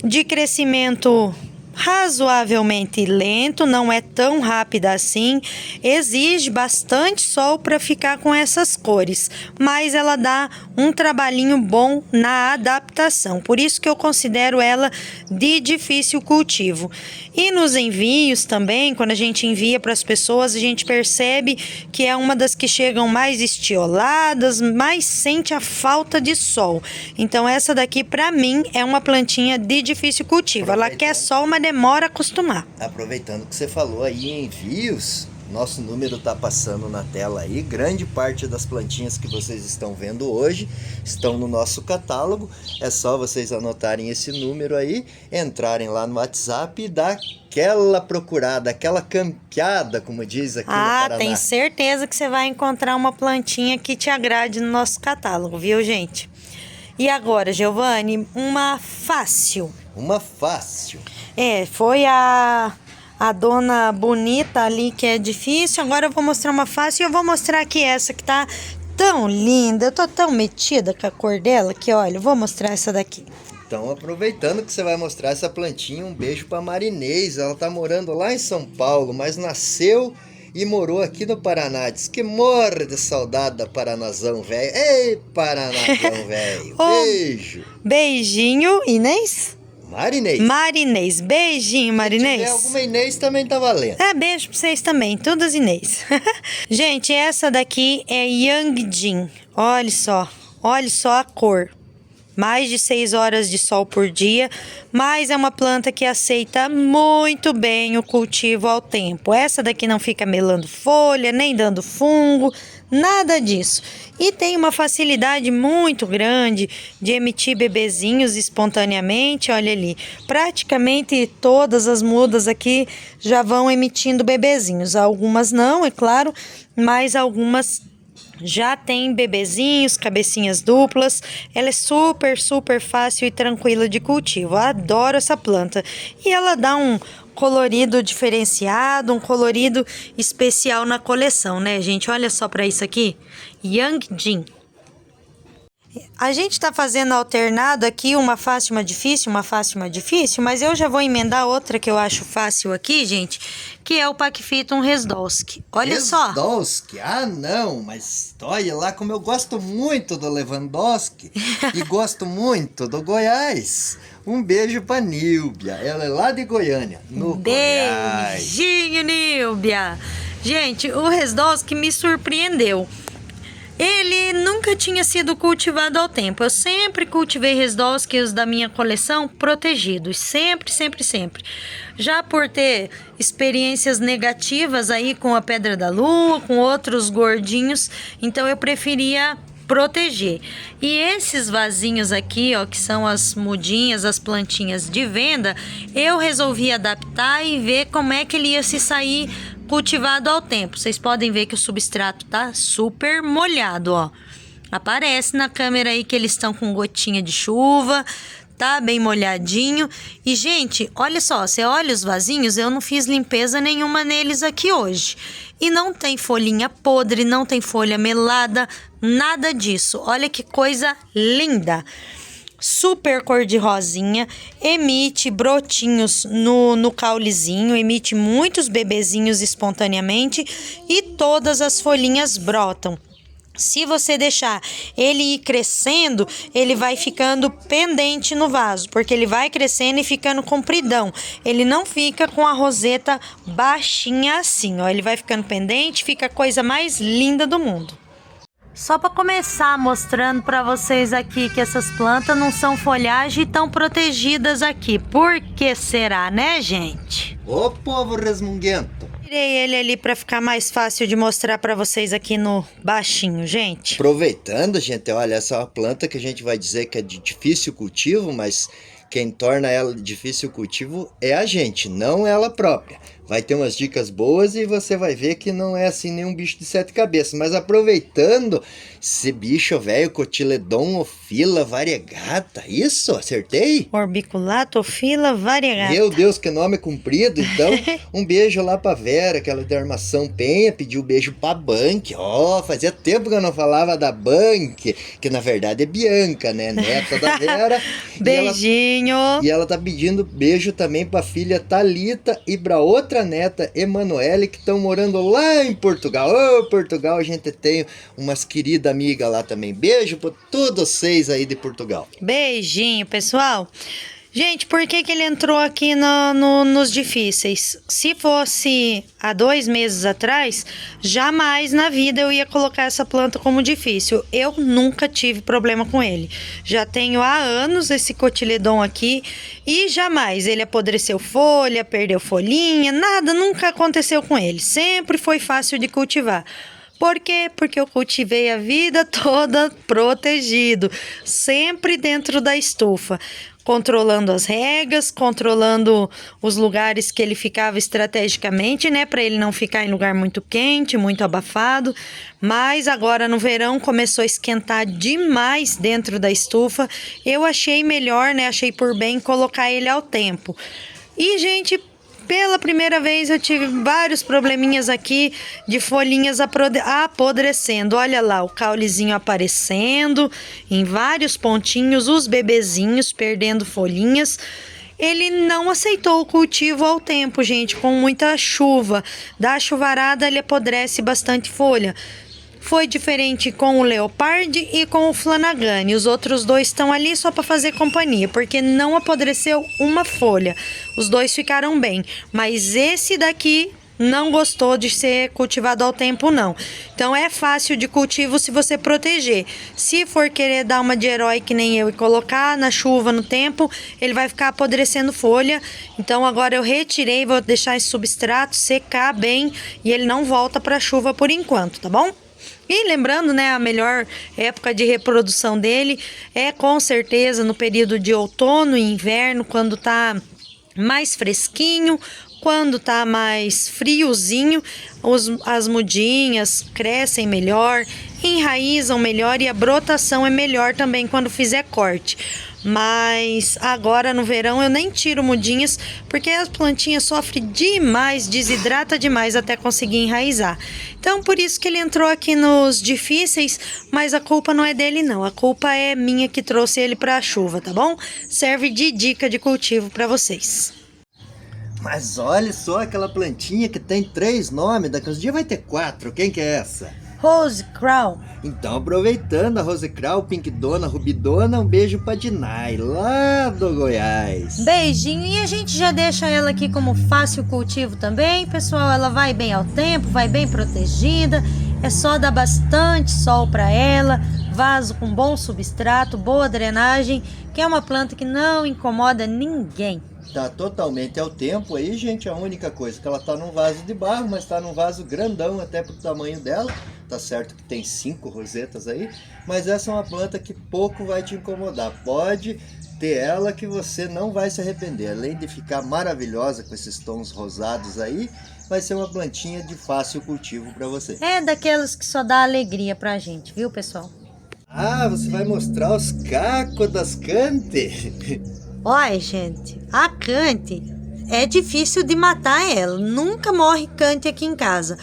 de crescimento razoavelmente lento, não é tão rápida assim, exige bastante sol para ficar com essas cores, mas ela dá um trabalhinho bom na adaptação, por isso que eu considero ela de difícil cultivo. E nos envios também, quando a gente envia para as pessoas, a gente percebe que é uma das que chegam mais estioladas, mais sente a falta de sol. Então essa daqui para mim é uma plantinha de difícil cultivo, ela quer sol, mas demora a acostumar. Aproveitando que você falou aí em envios, nosso número tá passando na tela aí. Grande parte das plantinhas que vocês estão vendo hoje estão no nosso catálogo. É só vocês anotarem esse número aí, entrarem lá no WhatsApp e dar aquela procurada, aquela campeada, como diz aqui no Paraná. Tenho certeza que você vai encontrar uma plantinha que te agrade no nosso catálogo, viu, gente? E agora, Giovanni, uma fácil. Uma fácil. Foi a dona bonita ali que é difícil. Agora eu vou mostrar uma fácil e eu vou mostrar aqui essa que tá tão linda, eu tô tão metida com a cor dela que, olha, eu vou mostrar essa daqui. Então, aproveitando que você vai mostrar essa plantinha, um beijo pra Marinês. Ela tá morando lá em São Paulo, mas nasceu e morou aqui no Paraná. Diz que morre de saudade da Paranazão, velho. Ei, Paranazão, velho. Beijo. Beijinho, Inês? Marinês. Marinês. Beijinho, Marinês. Se tiver alguma Inês, também tá valendo. Beijo pra vocês também, todas Inês. Gente, essa daqui é Yang Jin. Olha só a cor. Mais de 6 horas de sol por dia, mas é uma planta que aceita muito bem o cultivo ao tempo. Essa daqui não fica melando folha, nem dando fungo, nada disso. E tem uma facilidade muito grande de emitir bebezinhos espontaneamente, olha ali. Praticamente todas as mudas aqui já vão emitindo bebezinhos. Algumas não, é claro, mas algumas já tem bebezinhos, cabecinhas duplas. Ela é super, super fácil e tranquila de cultivo. Eu adoro essa planta. E ela dá um colorido diferenciado, um colorido especial na coleção, né, gente? Olha só para isso aqui. Yang Jin. A gente tá fazendo alternado aqui, uma fácil, uma difícil, mas eu já vou emendar outra que eu acho fácil aqui, gente, que é o Pachyphyton Resdowski. Olha só. Resdowski? Ah, não, mas olha lá como eu gosto muito do Lewandowski e gosto muito do Goiás. Um beijo pra Nílbia, ela é lá de Goiânia, no Goiás. Beijinho, Nílbia. Gente, o Resdowski me surpreendeu. Ele nunca tinha sido cultivado ao tempo. Eu sempre cultivei Resdowskis da minha coleção protegidos. Sempre, sempre, sempre. Já por ter experiências negativas aí com a Pedra da Lua, com outros gordinhos, então eu preferia proteger. E esses vasinhos aqui, ó, que são as mudinhas, as plantinhas de venda, eu resolvi adaptar e ver como é que ele ia se sair cultivado ao tempo. Vocês podem ver que o substrato tá super molhado, ó. Aparece na câmera aí que eles estão com gotinha de chuva, tá bem molhadinho. E, gente, olha só, você olha os vasinhos, eu não fiz limpeza nenhuma neles aqui hoje. E não tem folhinha podre, não tem folha melada, nada disso. Olha que coisa linda. Super cor de rosinha, emite brotinhos no caulezinho, emite muitos bebezinhos espontaneamente e todas as folhinhas brotam. Se você deixar ele ir crescendo, ele vai ficando pendente no vaso, porque ele vai crescendo e ficando compridão. Ele não fica com a roseta baixinha assim, ó. Ele vai ficando pendente, fica a coisa mais linda do mundo. Só para começar mostrando para vocês aqui que essas plantas não são folhagem e estão protegidas aqui. Por que será, né, gente? Ô, povo resmunguento. Tirei ele ali para ficar mais fácil de mostrar para vocês aqui no baixinho, gente. Aproveitando, gente, olha, essa é uma planta que a gente vai dizer que é de difícil cultivo, mas quem torna ela de difícil cultivo é a gente, não ela própria. Vai ter umas dicas boas e você vai ver que não é assim nenhum bicho de 7 cabeças. Mas aproveitando, esse bicho, velho, Cotyledon-Ophylla variegata, isso? Acertei? Orbiculato-Ophylla variegata. Meu Deus, que nome comprido. Então, um beijo lá pra Vera, aquela de Armação Penha, pediu beijo pra Bank. Ó, fazia tempo que eu não falava da Bank, que na verdade é Bianca, né? Neta da Vera. Beijinho. E ela tá pedindo beijo também pra filha Thalita e pra outra neta, Emanuele, que estão morando lá em Portugal. Ô, Portugal, a gente tem umas queridas amigas lá também. Beijo pra todos vocês aí de Portugal. Beijinho, pessoal. Gente, por que ele entrou aqui nos difíceis? Se fosse há 2 meses atrás, jamais na vida eu ia colocar essa planta como difícil. Eu nunca tive problema com ele. Já tenho há anos esse cotiledon aqui e jamais ele apodreceu folha, perdeu folhinha, nada, nunca aconteceu com ele. Sempre foi fácil de cultivar. Por quê? Porque eu cultivei a vida toda protegido, sempre dentro da estufa, controlando as regas, controlando os lugares que ele ficava estrategicamente, né, para ele não ficar em lugar muito quente, muito abafado. Mas agora no verão começou a esquentar demais dentro da estufa. Eu achei melhor, né, achei por bem colocar ele ao tempo. E, gente, pela primeira vez eu tive vários probleminhas aqui de folhinhas apodrecendo. Olha lá, o caulezinho aparecendo em vários pontinhos, os bebezinhos perdendo folhinhas. Ele não aceitou o cultivo ao tempo, gente, com muita chuva. Da chuvarada ele apodrece bastante folha. Foi diferente com o Leopard e com o Flanagane. Os outros dois estão ali só para fazer companhia, porque não apodreceu uma folha. Os dois ficaram bem, mas esse daqui não gostou de ser cultivado ao tempo, não. Então é fácil de cultivo se você proteger. Se for querer dar uma de herói que nem eu e colocar na chuva no tempo, ele vai ficar apodrecendo folha. Então agora eu retirei, vou deixar esse substrato secar bem e ele não volta para a chuva por enquanto, tá bom? E lembrando, né, a melhor época de reprodução dele é com certeza no período de outono e inverno, quando tá mais fresquinho, quando tá mais friozinho, as mudinhas crescem melhor, enraizam melhor e a brotação é melhor também quando fizer corte. Mas agora no verão eu nem tiro mudinhas, porque as plantinhas sofrem demais, desidrata demais até conseguir enraizar. Então por isso que ele entrou aqui nos difíceis, mas a culpa não é dele não, a culpa é minha que trouxe ele para a chuva, tá bom? Serve de dica de cultivo para vocês. Mas olha só aquela plantinha que tem 3 nomes, daqui uns dias vai ter 4, quem que é essa? Rose Crown. Então, aproveitando a Rose Crown, Pink Dona, Rubidona, um beijo pra Dinai, lá do Goiás. Beijinho, e a gente já deixa ela aqui como fácil cultivo também, pessoal. Ela vai bem ao tempo, vai bem protegida, é só dar bastante sol para ela, vaso com bom substrato, boa drenagem, que é uma planta que não incomoda ninguém. Tá totalmente ao tempo aí, gente. A única coisa que ela tá num vaso de barro, mas tá num vaso grandão até pro tamanho dela. Tá certo que tem 5 rosetas aí, mas essa é uma planta que pouco vai te incomodar. Pode ter ela que você não vai se arrepender. Além de ficar maravilhosa com esses tons rosados aí, vai ser uma plantinha de fácil cultivo para você. É daquelas que só dá alegria pra gente, viu, pessoal? Ah, você vai mostrar os cacos das Cante? Olha, gente, a Cante é difícil de matar ela. Nunca morre Cante aqui em casa.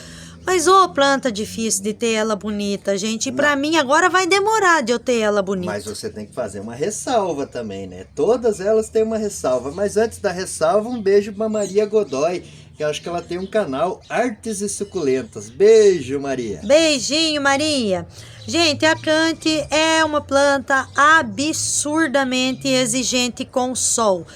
Mas ô, planta difícil de ter ela bonita, gente. E pra mim agora vai demorar de eu ter ela bonita. Mas você tem que fazer uma ressalva também, né? Todas elas têm uma ressalva. Mas antes da ressalva, um beijo pra Maria Godoy, que eu acho que ela tem um canal Artes e Suculentas. Beijo, Maria. Beijinho, Maria. Gente, a Cante é uma planta absurdamente exigente com sol.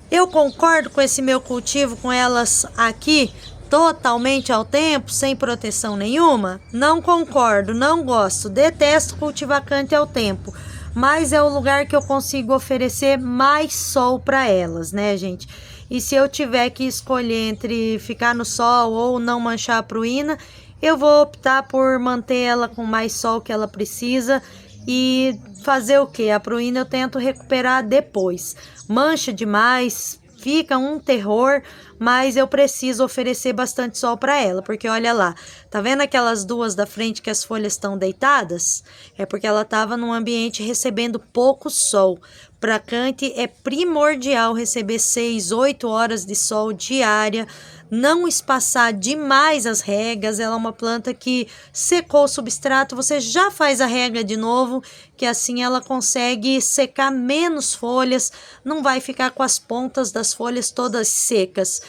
Eu concordo com esse meu cultivo com elas aqui totalmente ao tempo, sem proteção nenhuma? Não concordo, não gosto, detesto cultivar Cante ao tempo. Mas é o lugar que eu consigo oferecer mais sol para elas, né, gente? E se eu tiver que escolher entre ficar no sol ou não manchar a pruína, eu vou optar por manter ela com mais sol que ela precisa e fazer o quê? A pruína eu tento recuperar depois. Mancha demais, fica um terror, mas eu preciso oferecer bastante sol para ela, porque olha lá, tá vendo aquelas duas da frente que as folhas estão deitadas? É porque ela estava num ambiente recebendo pouco sol. Para Cante é primordial receber 6, 8 horas de sol diária, não espaçar demais as regas. Ela é uma planta que secou o substrato, você já faz a rega de novo, que assim ela consegue secar menos folhas, não vai ficar com as pontas das folhas todas secas.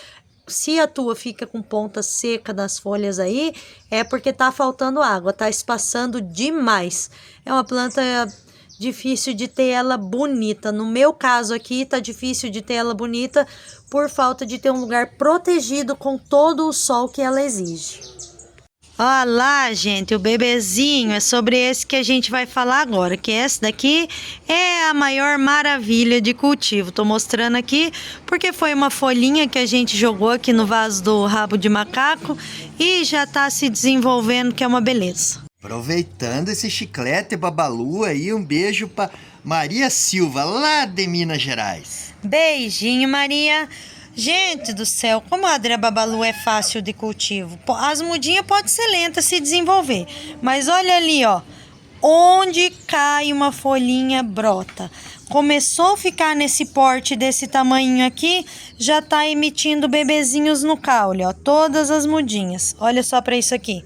Se a tua fica com ponta seca das folhas aí, é porque tá faltando água, tá espaçando demais. É uma planta difícil de ter ela bonita. No meu caso aqui, tá difícil de ter ela bonita por falta de ter um lugar protegido com todo o sol que ela exige. Olha lá, gente, o bebezinho, é sobre esse que a gente vai falar agora, que esse daqui é a maior maravilha de cultivo. Tô mostrando aqui porque foi uma folhinha que a gente jogou aqui no vaso do rabo de macaco e já tá se desenvolvendo, que é uma beleza. Aproveitando esse chiclete babalu aí, um beijo pra Maria Silva, lá de Minas Gerais. Beijinho, Maria. Gente do céu, como a Adria Babalu é fácil de cultivo. As mudinhas podem ser lentas se desenvolver, mas olha ali, ó. Onde cai uma folhinha brota. começou a ficar nesse porte desse tamanho aqui, já tá emitindo bebezinhos no caule, ó, todas as mudinhas. Olha só para isso aqui.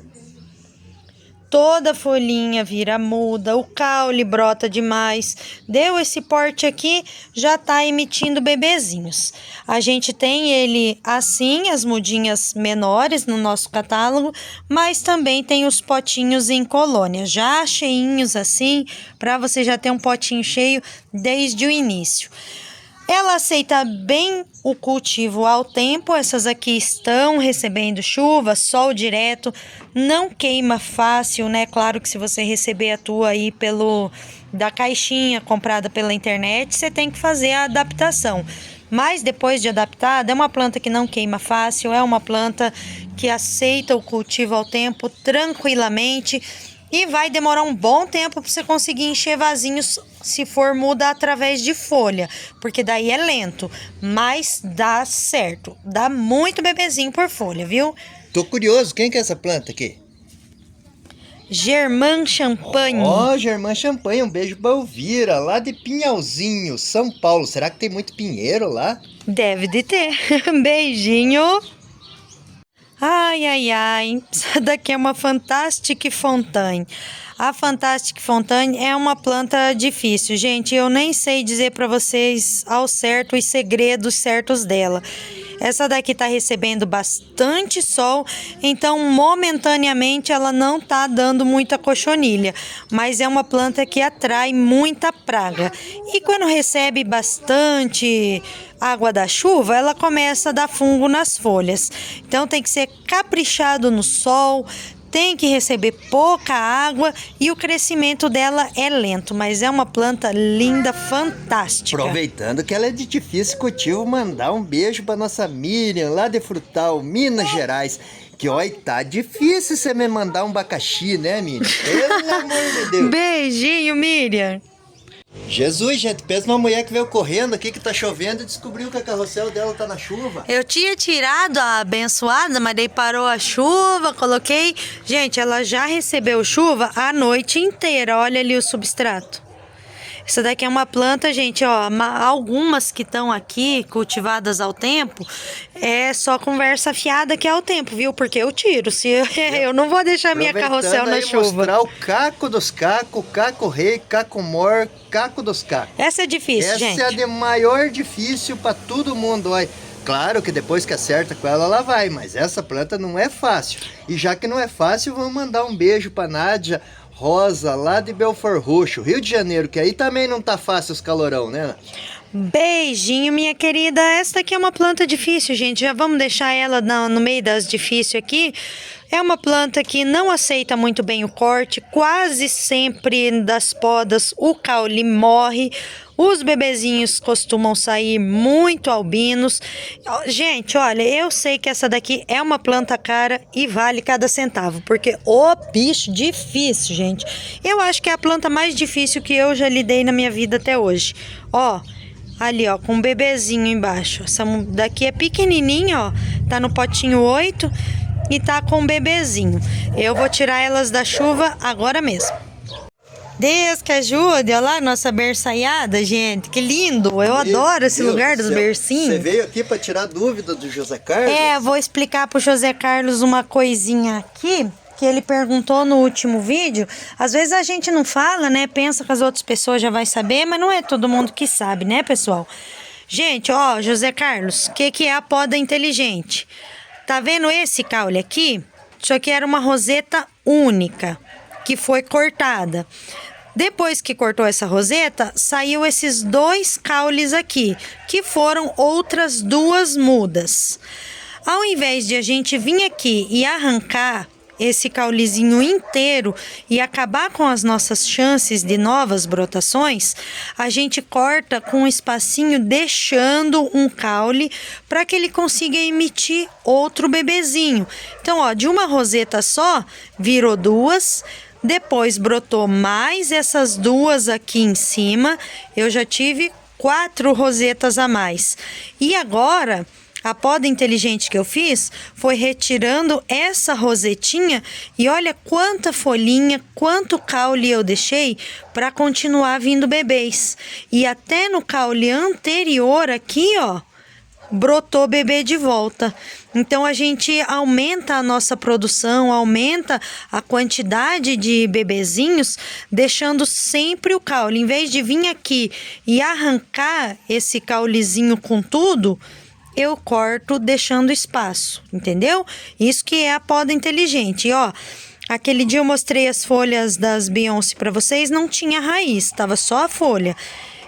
Toda folhinha vira muda, o caule brota demais. Deu esse porte aqui, já tá emitindo bebezinhos. A gente tem ele assim, as mudinhas menores no nosso catálogo, mas também tem os potinhos em colônia, já cheinhos assim, para você já ter um potinho cheio desde o início. Ela aceita bem o cultivo ao tempo, essas aqui estão recebendo chuva, sol direto, não queima fácil, né? Claro que se você receber a tua aí da caixinha comprada pela internet, você tem que fazer a adaptação. Mas depois de adaptada, é uma planta que não queima fácil, é uma planta que aceita o cultivo ao tempo tranquilamente. E vai demorar um bom tempo para você conseguir encher vasinhos se for muda através de folha, porque daí é lento, mas dá certo, dá muito bebezinho por folha, viu? Tô curioso, quem que é essa planta aqui? Germã Champagne. Ó, Germã Champagne, um beijo pra Elvira, lá de Pinhalzinho, São Paulo. Será que tem muito pinheiro lá? Deve de ter. Beijinho. Ai, ai, ai, essa daqui é uma Fantastic Fontaine. A Fantastic Fontaine é uma planta difícil, gente. Eu nem sei dizer para vocês ao certo os segredos certos dela. Essa daqui tá recebendo bastante sol, então momentaneamente ela não tá dando muita cochonilha, mas é uma planta que atrai muita praga. E quando recebe bastante água da chuva, ela começa a dar fungo nas folhas. Então tem que ser caprichado no sol, tem que receber pouca água e o crescimento dela é lento, mas é uma planta linda, fantástica. Aproveitando que ela é de difícil cultivo, mandar um beijo para nossa Miriam, lá de Frutal, Minas Gerais. Que, ó, tá difícil você me mandar um abacaxi, né, Miriam? Pelo amor de Deus. Beijinho, Miriam. Jesus, gente, pensa numa mulher que veio correndo aqui, que tá chovendo e descobriu que a carrossel dela tá na chuva. Eu tinha tirado a abençoada, mas daí parou a chuva, coloquei. Gente, ela já recebeu chuva a noite inteira. Olha ali o substrato. Essa daqui é uma planta, gente, ó, algumas que estão aqui cultivadas ao tempo, é só conversa fiada que é ao tempo, viu? Porque eu tiro, se eu não vou deixar minha carrossel na chuva. Mostrar o caco dos cacos, caco rei, caco mor, caco dos cacos. Essa é difícil, gente. Essa é a de maior difícil para todo mundo, olha. Claro que depois que acerta com ela vai, mas essa planta não é fácil. E já que não é fácil, vamos mandar um beijo para Nádia Rosa, lá de Belfort Roxo, Rio de Janeiro, que aí também não tá fácil os calorão, né? Beijinho, minha querida. Essa daqui é uma planta difícil, gente. Já vamos deixar ela no meio das difíceis aqui. É uma planta que não aceita muito bem o corte. Quase sempre das podas o caule morre. Os bebezinhos costumam sair muito albinos. Gente, olha, eu sei que essa daqui é uma planta cara e vale cada centavo. Porque o bicho difícil, gente. Eu acho que é a planta mais difícil que eu já lidei na minha vida até hoje. Ó, ali, ó, com um bebezinho embaixo. Essa daqui é pequenininha, ó. Tá no potinho 8 e tá com um bebezinho. Eu vou tirar elas da chuva agora mesmo. Deus que ajude, olha lá nossa berçaiada, gente, que lindo, eu adoro esse lugar dos bercinhos. Você veio aqui para tirar dúvida do José Carlos? É, vou explicar pro José Carlos uma coisinha aqui, que ele perguntou no último vídeo. Às vezes a gente não fala, né, pensa que as outras pessoas já vai saber, mas não é todo mundo que sabe, né, pessoal? Gente, ó, José Carlos, o que é a poda inteligente? Tá vendo esse caule aqui? Isso aqui era uma roseta única, que foi cortada. Depois que cortou essa roseta, saiu esses 2 caules aqui, que foram outras 2 mudas. Ao invés de a gente vir aqui e arrancar esse caulezinho inteiro e acabar com as nossas chances de novas brotações, a gente corta com um espacinho, deixando um caule para que ele consiga emitir outro bebezinho. Então, ó, de uma roseta só, virou 2. Depois brotou mais essas 2 aqui em cima. Eu já tive 4 rosetas a mais. E agora A poda inteligente que eu fiz foi retirando essa rosetinha e olha quanta folhinha, quanto caule eu deixei para continuar vindo bebês. E até no caule anterior aqui, ó, brotou bebê de volta. Então a gente aumenta a nossa produção, aumenta a quantidade de bebezinhos, deixando sempre o caule. Em vez de vir aqui e arrancar esse caulezinho com tudo, eu corto deixando espaço, entendeu? Isso que é a poda inteligente. E ó, aquele dia eu mostrei as folhas das Beyoncé para vocês, não tinha raiz, tava só a folha.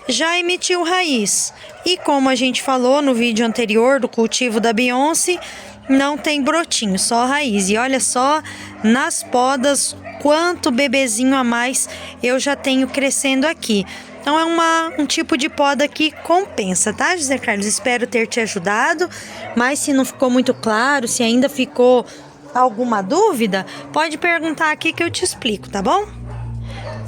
Já emitiu raiz. E como a gente falou no vídeo anterior do cultivo da Beyoncé, não tem brotinho, só raiz. E olha só nas podas quanto bebezinho a mais eu já tenho crescendo aqui. Então é um tipo de poda que compensa, tá, José Carlos? Espero ter te ajudado, mas se não ficou muito claro, se ainda ficou alguma dúvida, pode perguntar aqui que eu te explico, tá bom?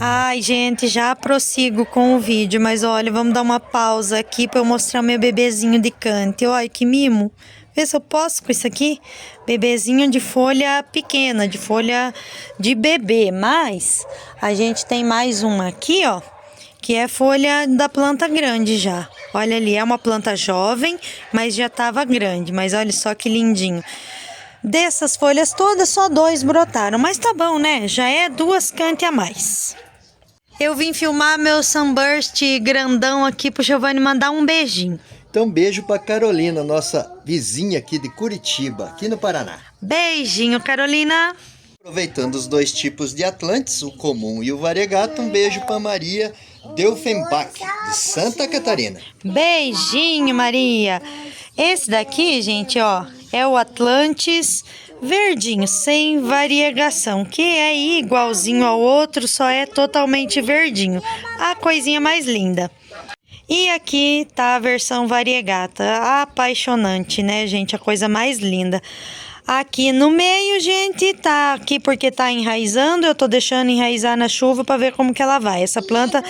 Ai, gente, já prossigo com o vídeo, mas olha, vamos dar uma pausa aqui para eu mostrar meu bebezinho de cante. Olha que mimo. Vê se eu posso com isso aqui. Bebezinho de folha pequena, de folha de bebê. Mas a gente tem mais uma aqui, ó, que é folha da planta grande já. Olha ali, é uma planta jovem, mas já estava grande. Mas olha só que lindinho. Dessas folhas todas, só 2 brotaram. Mas tá bom, né? Já é 2 cante a mais. Eu vim filmar meu sunburst grandão aqui pro Giovanni mandar um beijinho. Então, beijo para Carolina, nossa vizinha aqui de Curitiba, aqui no Paraná. Beijinho, Carolina. Aproveitando os 2 tipos de Atlantes, o comum e o variegata, um beijo para Maria Delfenbach, de Santa Catarina. Beijinho, Maria. Esse daqui, gente, ó, é o Atlantes verdinho, sem variegação, que é igualzinho ao outro, só é totalmente verdinho. A coisinha mais linda. E aqui tá a versão variegata, apaixonante, né, gente? A coisa mais linda. Aqui no meio, gente, tá aqui porque tá enraizando, eu tô deixando enraizar na chuva para ver como que ela vai. Essa planta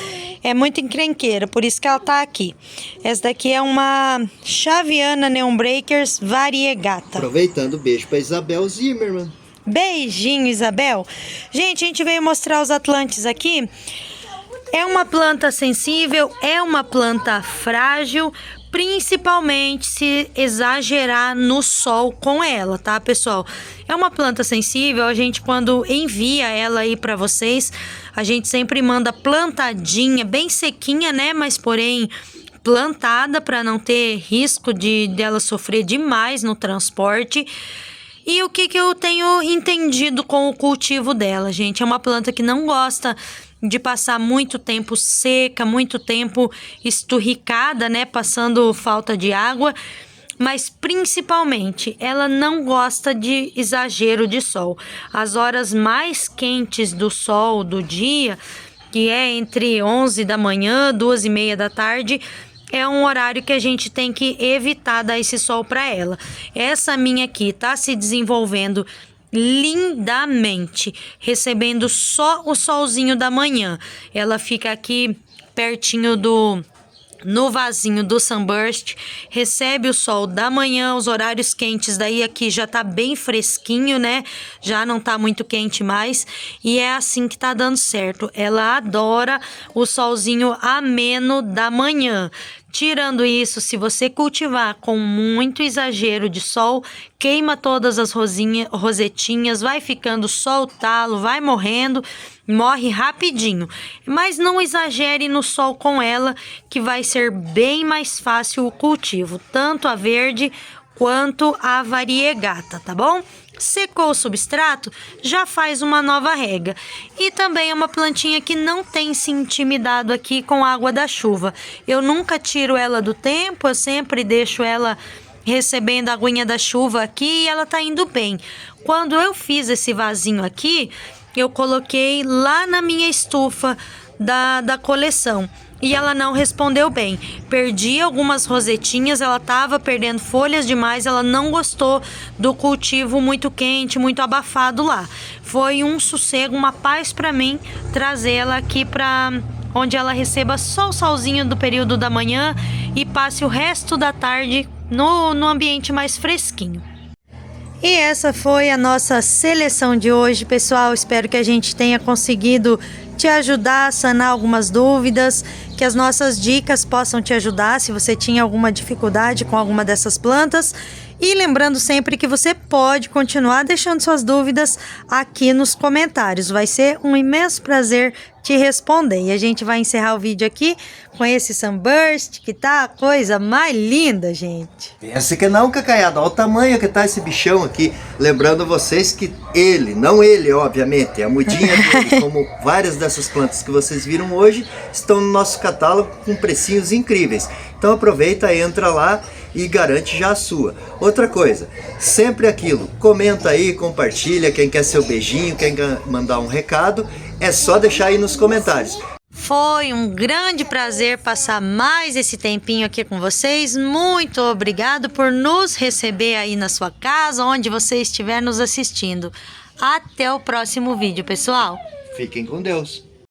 é muito encrenqueira, por isso que ela tá aqui. Essa daqui é uma Chaviana Neon Breakers variegata. Aproveitando, beijo para Isabel Zimmermann. Beijinho, Isabel. Gente, a gente veio mostrar os Atlantes aqui. É uma planta sensível, é uma planta frágil, principalmente se exagerar no sol com ela, tá, pessoal? É uma planta sensível, a gente quando envia ela aí para vocês, a gente sempre manda plantadinha, bem sequinha, né, mas porém plantada para não ter risco dela sofrer demais no transporte. E o que eu tenho entendido com o cultivo dela, gente? É uma planta que não gosta de passar muito tempo seca, muito tempo esturricada, né? Passando falta de água. Mas principalmente, ela não gosta de exagero de sol. As horas mais quentes do sol do dia, que é entre 11 da manhã, 2:30 da tarde, é um horário que a gente tem que evitar dar esse sol para ela. Essa minha aqui tá se desenvolvendo lindamente, recebendo só o solzinho da manhã. Ela fica aqui pertinho no vasinho do sunburst, recebe o sol da manhã, os horários quentes, daí aqui já tá bem fresquinho, né? Já não tá muito quente mais, e é assim que tá dando certo. Ela adora o solzinho ameno da manhã. Tirando isso, se você cultivar com muito exagero de sol, queima todas as rosetinhas, vai ficando só o talo, vai morrendo, morre rapidinho. Mas não exagere no sol com ela, que vai ser bem mais fácil o cultivo, tanto a verde quanto a variegata, tá bom? Secou o substrato, já faz uma nova rega. E também é uma plantinha que não tem se intimidado aqui com a água da chuva. Eu nunca tiro ela do tempo, eu sempre deixo ela recebendo a aguinha da chuva aqui e ela tá indo bem. Quando eu fiz esse vasinho aqui, eu coloquei lá na minha estufa da coleção. E ela não respondeu bem. Perdi algumas rosetinhas, ela estava perdendo folhas demais, ela não gostou do cultivo muito quente, muito abafado lá. Foi um sossego, uma paz para mim trazer ela aqui para onde ela receba só o solzinho do período da manhã e passe o resto da tarde no ambiente mais fresquinho. E essa foi a nossa seleção de hoje, pessoal. Espero que a gente tenha conseguido te ajudar a sanar algumas dúvidas, que as nossas dicas possam te ajudar se você tinha alguma dificuldade com alguma dessas plantas. E lembrando sempre que você pode continuar deixando suas dúvidas aqui nos comentários. Vai ser um imenso prazer te responder. E a gente vai encerrar o vídeo aqui com esse sunburst, que tá a coisa mais linda, gente. Pensa que não, cacaiada. Olha o tamanho que tá esse bichão aqui. Lembrando vocês que ele, não ele, obviamente, a mudinha dele, como várias dessas plantas que vocês viram hoje, estão no nosso catálogo com precinhos incríveis. Então aproveita, entra lá e garante já a sua. Outra coisa, sempre aquilo, comenta aí, compartilha, quem quer seu beijinho, quem quer mandar um recado, é só deixar aí nos comentários. Foi um grande prazer passar mais esse tempinho aqui com vocês. Muito obrigado por nos receber aí na sua casa, onde você estiver nos assistindo. Até o próximo vídeo, pessoal. Fiquem com Deus.